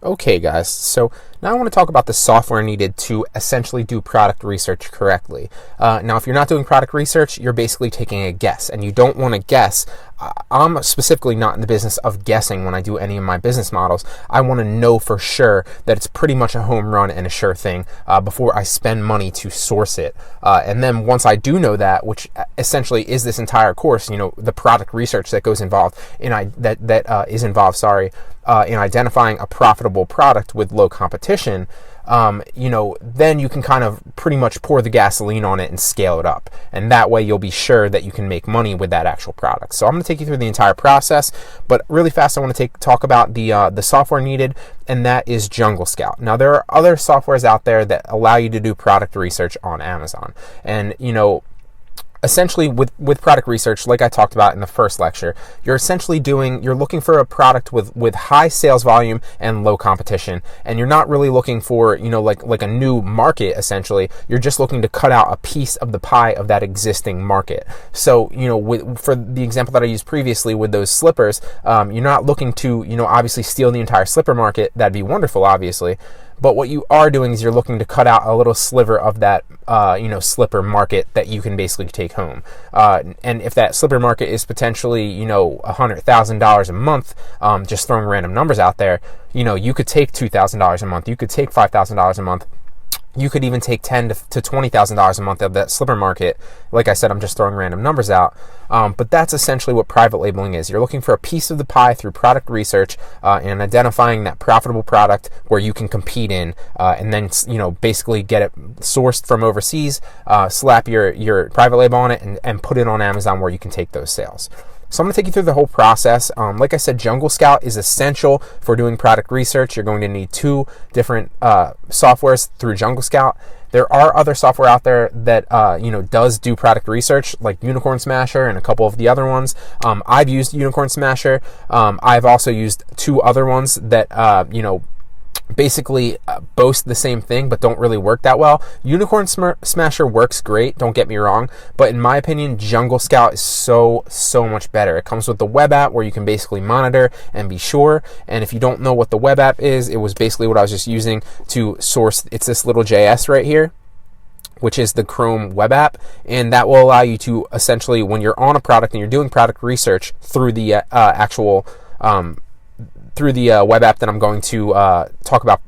Okay, guys, so now I want to talk about the software needed to essentially do product research correctly. Now, if you're not doing product research, you're basically taking a guess, and you don't want to guess. I'm specifically not in the business of guessing when I do any of my business models. I want to know for sure that it's pretty much a home run and a sure thing before I spend money to source it. And then once I do know that, which essentially is this entire course, the product research that goes involved in is involved, in identifying a profitable product with low competition, then you can kind of pretty much pour the gasoline on it and scale it up. And that way you'll be sure that you can make money with that actual product. So I'm going to take you through the entire process, but really fast I want to talk about the software needed, and that is Jungle Scout. Now, there are other softwares out there that allow you to do product research on Amazon. And, essentially with product research, like I talked about in the first lecture, you're looking for a product with high sales volume and low competition, and you're not really looking for, like a new market. Essentially, you're just looking to cut out a piece of the pie of that existing market. So, for the example that I used previously with those slippers, you're not looking to, obviously steal the entire slipper market. That'd be wonderful, obviously. But what you are doing is you're looking to cut out a little sliver of that, slipper market that you can basically take home. And if that slipper market is potentially, $100,000 a month, just throwing random numbers out there, you could take $2,000 a month. You could take $5,000 a month. You could even take $10,000 to $20,000 a month of that slipper market. Like I said, I'm just throwing random numbers out. But that's essentially what private labeling is. You're looking for a piece of the pie through product research and identifying that profitable product where you can compete in, and then basically get it sourced from overseas, slap your private label on it, and put it on Amazon where you can take those sales. So I'm going to take you through the whole process. Like I said, Jungle Scout is essential for doing product research. You're going to need two different softwares through Jungle Scout. There are other software out there that does do product research, like Unicorn Smasher and a couple of the other ones. I've used Unicorn Smasher. I've also used two other ones that basically boast the same thing but don't really work that well. Unicorn Smasher works great, don't get me wrong, but in my opinion, Jungle Scout is so much better. It comes with the web app where you can basically monitor and be sure. And if you don't know what the web app is, it was basically what I was just using to source. It's this little JS right here, which is the Chrome web app, and that will allow you to essentially, when you're on a product and you're doing product research through the web app that I'm going to talk about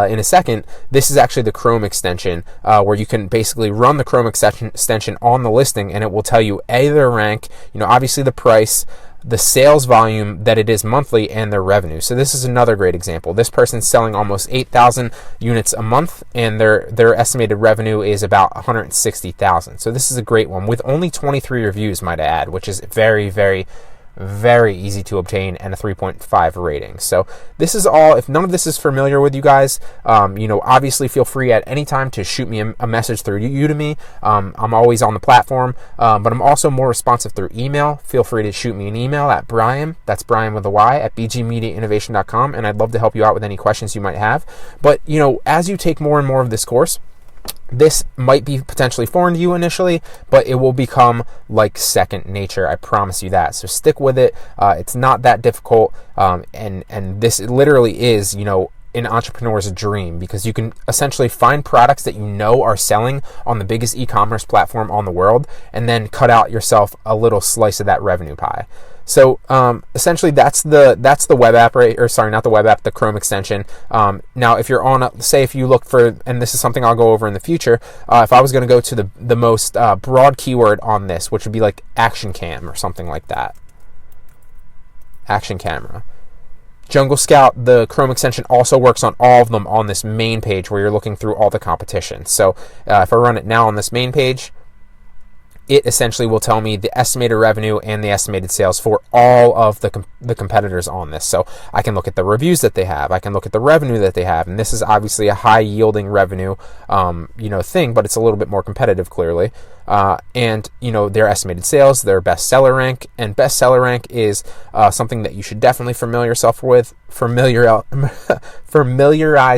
in a second. This is actually the Chrome extension where you can basically run the Chrome extension on the listing, and it will tell you their rank, obviously the price, the sales volume that it is monthly, and their revenue. So this is another great example. This person's selling almost 8,000 units a month, and their estimated revenue is about 160,000. So this is a great one with only 23 reviews, might I add, which is very, very, very easy to obtain, and a 3.5 rating. So this is all. If none of this is familiar with you guys, obviously feel free at any time to shoot me a message through Udemy. I'm always on the platform, but I'm also more responsive through email. Feel free to shoot me an email at Brian, that's Brian with a Y, at bgmediainnovation.com, and I'd love to help you out with any questions you might have. But as you take more and more of this course, this might be potentially foreign to you initially, but it will become like second nature. I promise you that. So stick with it. It's not that difficult. And this literally is, an entrepreneur's dream, because you can essentially find products that are selling on the biggest e-commerce platform on the world, and then cut out yourself a little slice of that revenue pie. So essentially that's the web app, not the web app, the Chrome extension. Now if you're on, if you look for, and this is something I'll go over in the future, if I was going to go to the most broad keyword on this, which would be like action cam or something like that. Action camera. Jungle Scout, the Chrome extension, also works on all of them on this main page where you're looking through all the competition. So if I run it now on this main page, it essentially will tell me the estimated revenue and the estimated sales for all of the competitors on this. So I can look at the reviews that they have. I can look at the revenue that they have. And this is obviously a high yielding revenue, thing, but it's a little bit more competitive, clearly. And their estimated sales, their bestseller rank, and bestseller rank is something that you should definitely familiarize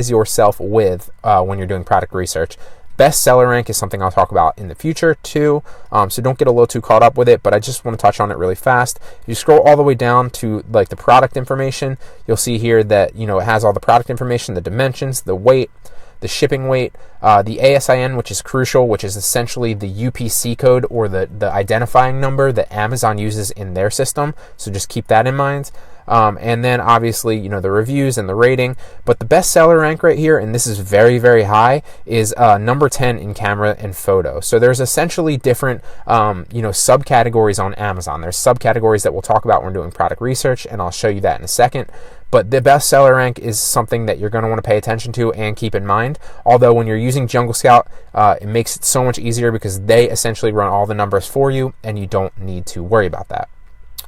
yourself with when you're doing product research. Bestseller rank is something I'll talk about in the future too, so don't get a little too caught up with it, but I just want to touch on it really fast. If you scroll all the way down to like the product information, you'll see here that, you know, it has all the product information, the dimensions, the weight, the shipping weight, the ASIN, which is crucial, which is essentially the UPC code, or the identifying number that Amazon uses in their system. So just keep that in mind. And then obviously, you know, the reviews and the rating. But the bestseller rank right here, and this is very, very high, is number 10 in camera and photo. So there's essentially different, you know, subcategories on Amazon. There's subcategories that we'll talk about when we're doing product research, and I'll show you that in a second. But the bestseller rank is something that you're going to want to pay attention to and keep in mind. Although when you're using Jungle Scout, it makes it so much easier because they essentially run all the numbers for you, and you don't need to worry about that.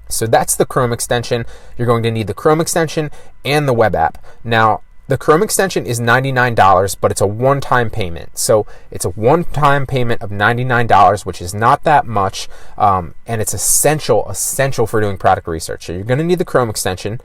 So that's the Chrome extension. You're going to need the Chrome extension and the web app. Now, the Chrome extension is $99, but it's a one-time payment. So it's a one-time payment of $99, which is not that much, and it's essential for doing product research. So you're going to need the Chrome extension.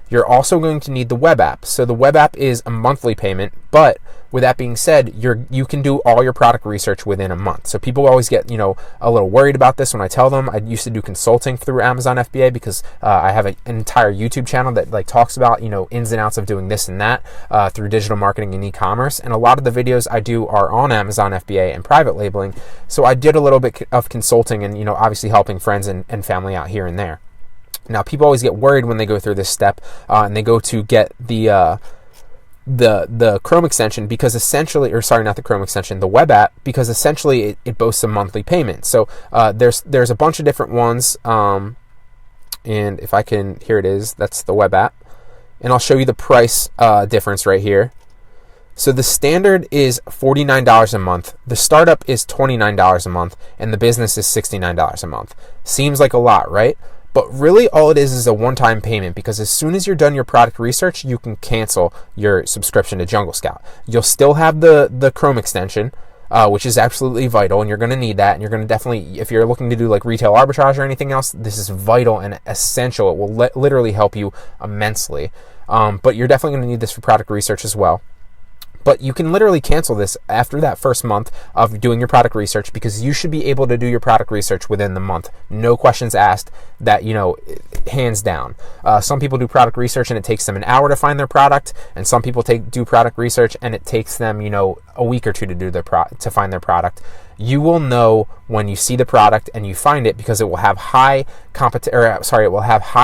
You're also going to need the web app. So the web app is a monthly payment, but with that being said, you can do all your product research within a month. So people always get, you know, a little worried about this when I tell them. I used to do consulting through Amazon FBA because I have an entire YouTube channel that like talks about, you know, ins and outs of doing this and that through digital marketing and e-commerce. And a lot of the videos I do are on Amazon FBA and private labeling. So I did a little bit of consulting and, you know, obviously helping friends and family out here and there. Now, people always get worried when they go through this step and they go to get the Chrome extension because essentially, or sorry, not the Chrome extension, the web app, because essentially it boasts a monthly payment. So there's a bunch of different ones, and if I can, here it is, that's the web app, and I'll show you the price difference right here. So the standard is $49 a month, the startup is $29 a month, and the business is $69 a month. Seems like a lot, right? But really all it is a one-time payment, because as soon as you're done your product research, you can cancel your subscription to Jungle Scout. You'll still have the Chrome extension, which is absolutely vital, and you're going to need that. And you're going to definitely, if you're looking to do like retail arbitrage or anything else, this is vital and essential. It will literally help you immensely. But you're definitely going to need this for product research as well. But you can literally cancel this after that first month of doing your product research, because you should be able to do your product research within the month. No questions asked, that, you know, hands down. Some people do product research and it takes them an hour to find their product, and some people do product research and it takes them, you know, a week or two to do to find their product. You will know when you see the product and you find it, because it will have high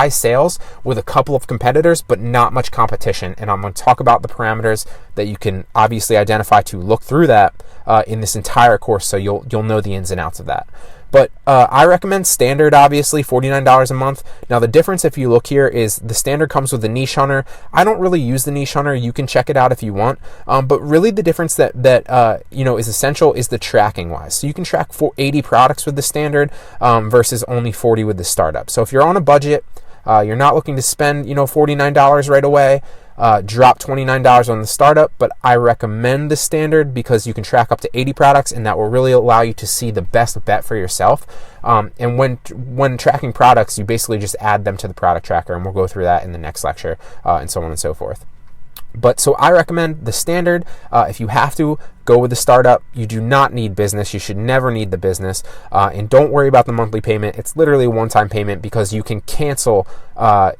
sales with a couple of competitors, but not much competition. And I'm going to talk about the parameters that you can obviously identify to look through that in this entire course, so you'll know the ins and outs of that. But I recommend standard, obviously, $49 a month. Now, the difference, if you look here, is the standard comes with the niche hunter. I don't really use the niche hunter. You can check it out if you want. But really the difference that you know, is essential is the tracking wise. So you can track 80 products with the standard versus only 40 with the startup. So if you're on a budget, you're not looking to spend, you know, $49 right away, drop $29 on the startup, but I recommend the standard because you can track up to 80 products, and that will really allow you to see the best bet for yourself. And when tracking products, you basically just add them to the product tracker, and we'll go through that in the next lecture, and so on and so forth. But so I recommend the standard. If you have to, go with the startup. You do not need business. You should never need the business. And don't worry about the monthly payment. It's literally a one-time payment, because you can cancel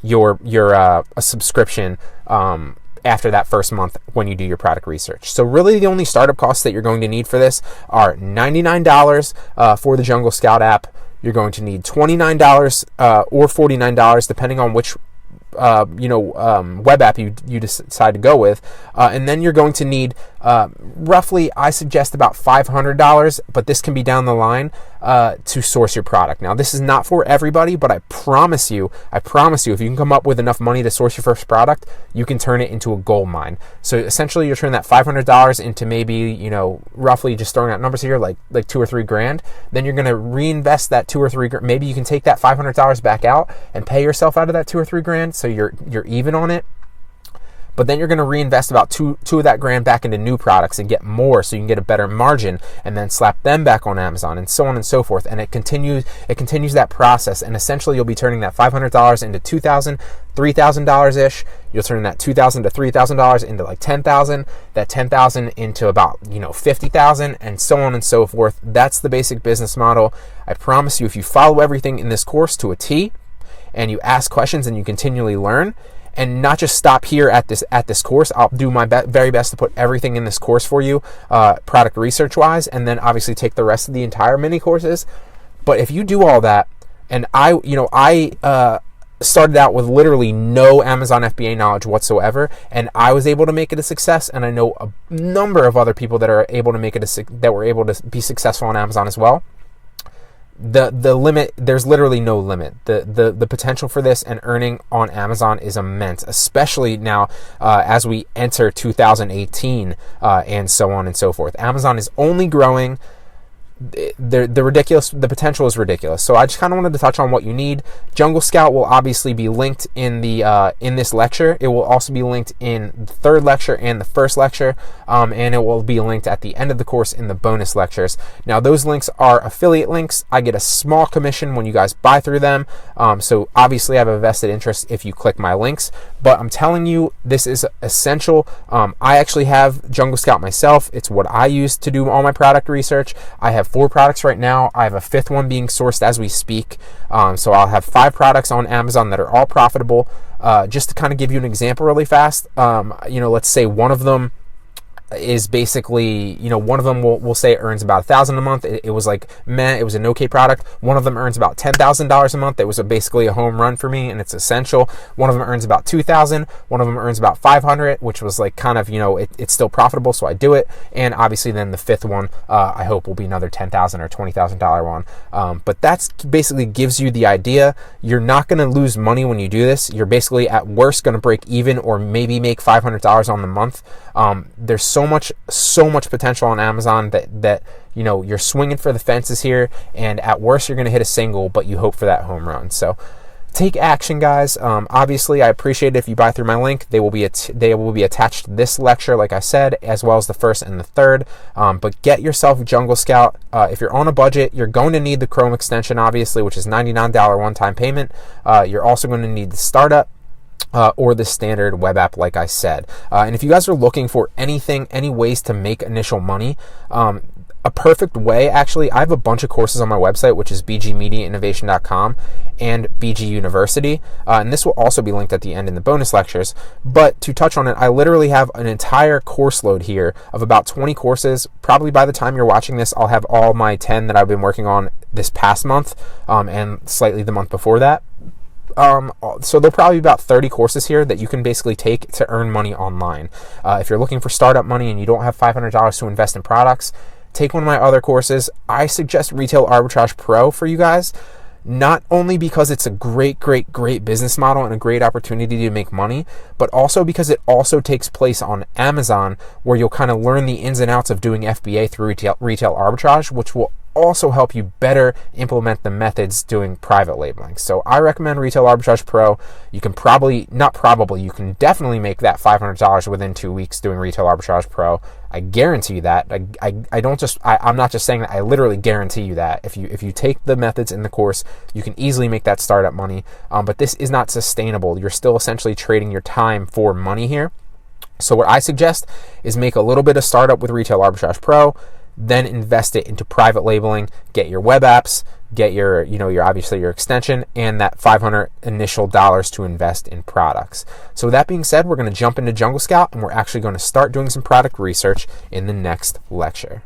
your a subscription after that first month when you do your product research. So really the only startup costs that you're going to need for this are $99 for the Jungle Scout app. You're going to need $29 or $49 depending on which web app you decide to go with, and then you're going to need roughly, I suggest about $500, but this can be down the line to source your product. Now, this is not for everybody, but I promise you, if you can come up with enough money to source your first product, you can turn it into a gold mine. So essentially, you're turning that $500 into maybe, you know, roughly, just throwing out numbers here, like $2 or $3 grand. Then you're going to reinvest that $2 or $3 grand. Maybe you can take that $500 back out and pay yourself out of that $2 or $3 grand, so you're even on it. but then you're going to reinvest about two of that grand back into new products and get more, so you can get a better margin, and then slap them back on Amazon, and so on and so forth. And it continues that process, and essentially you'll be turning that $500 into $2,000, $3,000 ish. You'll turn that $2,000 to $3,000 into like $10,000, that $10,000 into about $50,000, and so on and so forth. That's the basic business model. I promise you, if you follow everything in this course to a T, and you ask questions and you continually learn, and not just stop here at this course. I'll do my very best to put everything in this course for you, product research wise, and then obviously take the rest of the entire mini courses. But if you do all that, and I started out with literally no Amazon FBA knowledge whatsoever, and I was able to make it a success. And I know a number of other people that are able to make it that were able to be successful on Amazon as well. The limit, there's literally no limit. The potential for this and earning on Amazon is immense, especially now as we enter 2018 and so on and so forth. Amazon is only growing. The potential is ridiculous. So I just kind of wanted to touch on what you need. Jungle Scout will obviously be linked in this lecture. It will also be linked in the third lecture and the first lecture, and it will be linked at the end of the course in the bonus lectures. Now those links are affiliate links. I get a small commission when you guys buy through them, so obviously I have a vested interest if you click my links, but I'm telling you, this is essential. I actually have Jungle Scout myself. It's what I use to do all my product research. I have 4 products right now. I have a 5th one being sourced as we speak. So I'll have 5 products on Amazon that are all profitable. Just to kind of give you an example really fast, let's say one of them is basically, one of them we'll say it earns about $1,000 a month. It was like, it was an okay product. One of them earns about $10,000 a month. It was basically a home run for me, and it's essential. One of them earns about $2,000. One of them earns about $500, which was like kind of, it's still profitable, so I do it. And obviously then the 5th one, I hope will be another $10,000 or $20,000 one. But that's basically gives you the idea. You're not going to lose money when you do this. You're basically at worst going to break even or maybe make $500 on the month. There's so much potential on Amazon that you're swinging for the fences here, and at worst you're going to hit a single, but you hope for that home run. So take action, guys. Obviously, I appreciate it if you buy through my link. They will be attached to this lecture, like I said, as well as the first and the third. But get yourself Jungle Scout. If you're on a budget, you're going to need the Chrome extension, obviously, which is $99 one-time payment. You're also going to need the startup. Or the standard web app, like I said. And if you guys are looking for any ways to make initial money, a perfect way, actually, I have a bunch of courses on my website, which is bgmediainnovation.com and BG University. And this will also be linked at the end in the bonus lectures. But to touch on it, I literally have an entire course load here of about 20 courses. Probably by the time you're watching this, I'll have all my 10 that I've been working on this past month and slightly the month before that. So there'll probably be about 30 courses here that you can basically take to earn money online. If you're looking for startup money and you don't have $500 to invest in products, take one of my other courses. I suggest Retail Arbitrage Pro for you guys, not only because it's a great business model and a great opportunity to make money, but also because it also takes place on Amazon, where you'll kind of learn the ins and outs of doing FBA through retail arbitrage, which will also help you better implement the methods doing private labeling. So I recommend Retail Arbitrage Pro. You can you can definitely make that $500 within 2 weeks doing Retail Arbitrage Pro. I guarantee you that. I'm not just saying that. I literally guarantee you that. If you take the methods in the course, you can easily make that startup money. But this is not sustainable. You're still essentially trading your time for money here. So what I suggest is make a little bit of startup with Retail Arbitrage Pro, then invest it into private labeling, get your web apps, get your obviously your extension, and that $500 initial dollars to invest in products. So with that being said, we're going to jump into Jungle Scout, and we're actually going to start doing some product research in the next lecture.